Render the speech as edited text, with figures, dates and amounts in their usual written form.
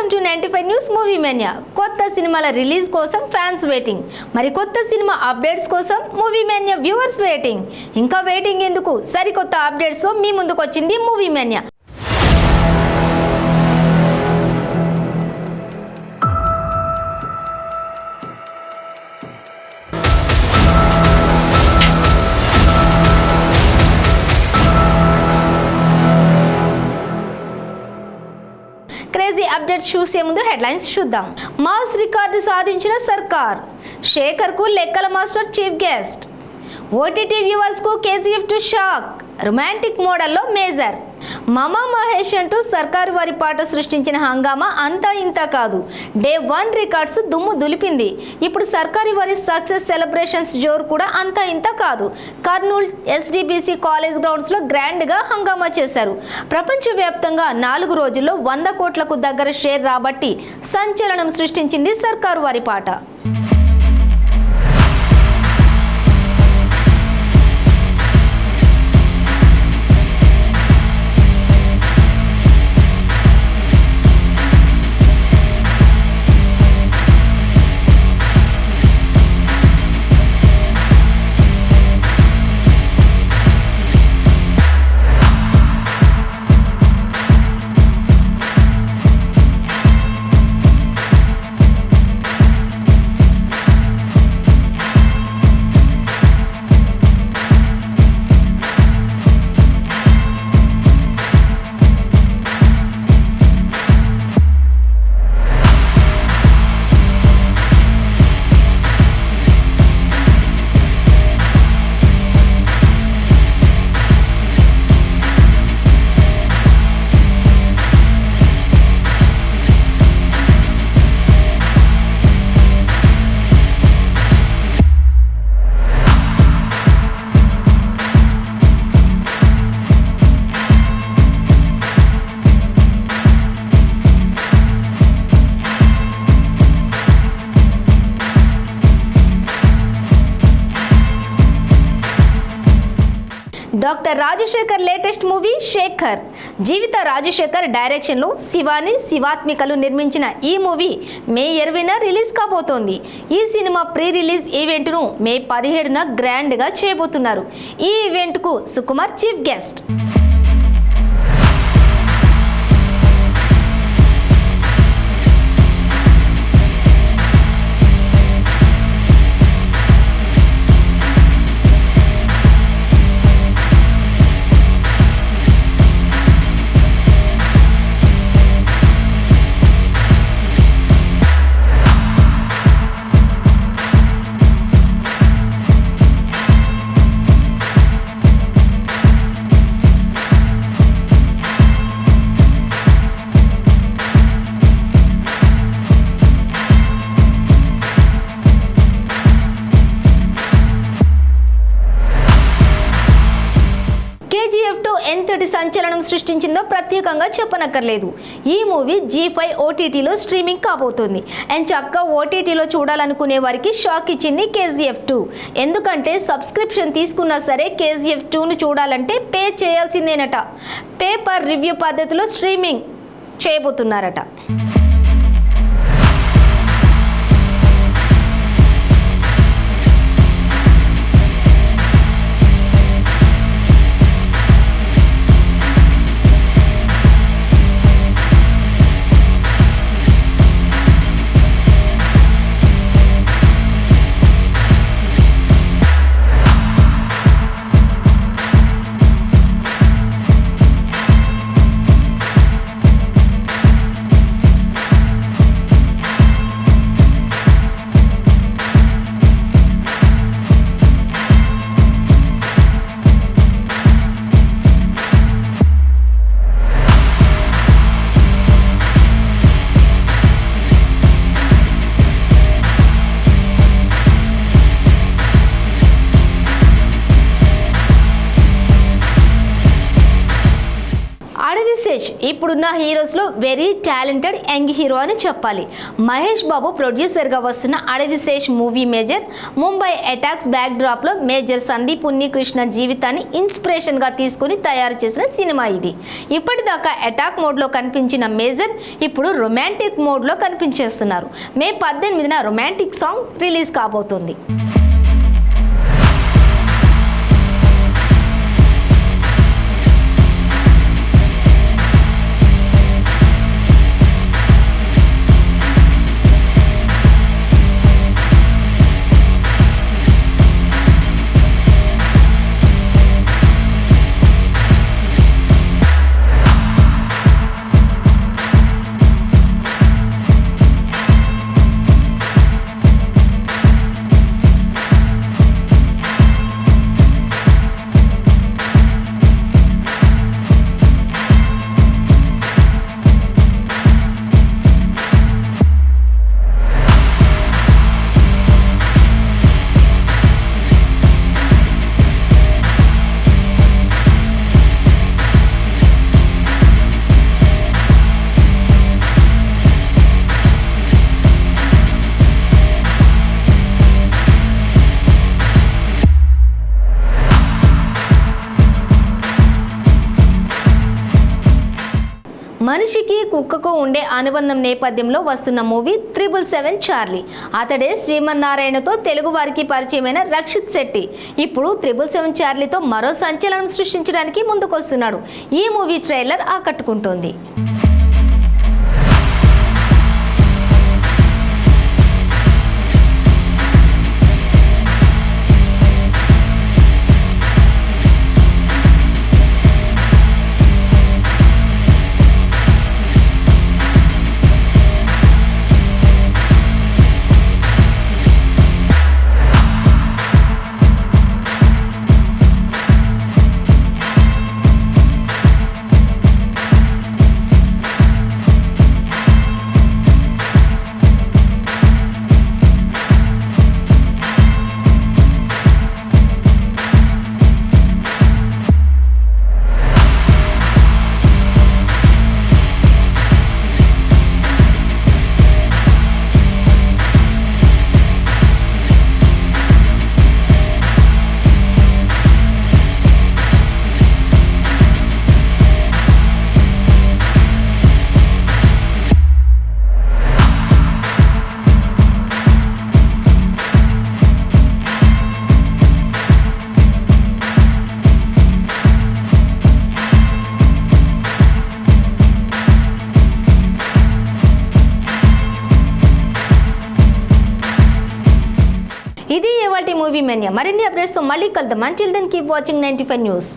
Welcome to 95 news movie mania. కొత్త సినిమాల release కోసం ఫ్యాన్స్ వెయిటింగ్. మరి కొత్త సినిమా అప్డేట్స్ కోసం మూవీ మేనియా వ్యూవర్స్ వెయిటింగ్. ఇంకా వెయిటింగ్ ఎందుకు? సరికొత్త అప్డేట్స్ మీ ముందుకు వచ్చింది మూవీ మేనియా. క్రేజీ అప్డేట్స్ చూసే ముందు హెడ్లైన్స్ చూద్దాం. మాస్ రికార్డు సాధించిన సర్కార్, శేఖర్కు లెక్కల master chief guest. OTT వ్యూవర్స్కు KGF 2 shock, romantic మోడల్లో మేజర్. మామా మహేష్ అంటూ సర్కారు వారి పాట సృష్టించిన హంగామా అంతా ఇంత కాదు. డే 1 రికార్డ్స్ దుమ్ము దులిపింది. ఇప్పుడు సర్కారు వారి సక్సెస్ సెలబ్రేషన్స్ జోరు కూడా అంతా ఇంత కాదు. కర్నూలు SDBC కాలేజ్ గ్రౌండ్స్లో గ్రాండ్గా హంగామా చేశారు. ప్రపంచవ్యాప్తంగా 4 రోజుల్లో 100 కోట్లకు దగ్గర షేర్ రాబట్టి సంచలనం సృష్టించింది సర్కారు వారి పాట. Doctor Rajasekhar latest movie Shekhar. జీవిత రాజశేఖర్ డైరెక్షన్లో శివాని శివాత్మికలు నిర్మించిన ఈ మూవీ మే 20న రిలీజ్ కాబోతోంది. ఈ సినిమా ప్రీ రిలీజ్ ఈవెంట్ను మే 17న గ్రాండ్గా చేయబోతున్నారు. ఈ ఈవెంట్కు సుకుమార్ చీఫ్ గెస్ట్. KGF 2 ఎంతటి సంచలనం సృష్టించిందో ప్రత్యేకంగా చెప్పనక్కర్లేదు. ఈ మూవీ G5 OTTలో స్ట్రీమింగ్ కాబోతోంది. చక్క ఓటీటీలో చూడాలనుకునే వారికి షాక్ ఇచ్చింది KGF 2. ఎందుకంటే సబ్స్క్రిప్షన్ తీసుకున్నా సరే KGF 2ను చూడాలంటే పే చేయాల్సిందేనట. పేపర్ రివ్యూ పద్ధతిలో స్ట్రీమింగ్ చేయబోతున్నారట. ఇప్పుడున్న హీరోస్లో వెరీ టాలెంటెడ్ యంగ్ హీరో అని చెప్పాలి. మహేష్ బాబు ప్రొడ్యూసర్గా వస్తున్న Adivi Sesh movie major Mumbai attacks back డ్రాప్లో major Sandeep Unnikrishna జీవితాన్ని ఇన్స్పిరేషన్గా తీసుకుని తయారు చేసిన సినిమా ఇది. ఇప్పటిదాకా అటాక్ మోడ్లో కనిపించిన మేజర్ ఇప్పుడు రొమాంటిక్ మోడ్లో కనిపించేస్తున్నారు. మే 18న రొమాంటిక్ సాంగ్ రిలీజ్ కాబోతుంది. మనిషికి కుక్కకు ఉండే అనుబంధం నేపథ్యంలో వస్తున్న మూవీ 777 చార్లీ. అతడే శ్రీమన్నారాయణతో తెలుగు వారికి పరిచయమైన రక్షిత్ శెట్టి ఇప్పుడు 777 చార్లీతో మరో సంచలనం సృష్టించడానికి ముందుకొస్తున్నాడు. ఈ మూవీ ట్రైలర్ ఆకట్టుకుంటోంది. ఇది ఇవాల్టి మూవీ మెన్యా. మరిన్ని అప్డేట్స్ మళ్ళీ కలుద్దాం. Until then keep watching 95 news.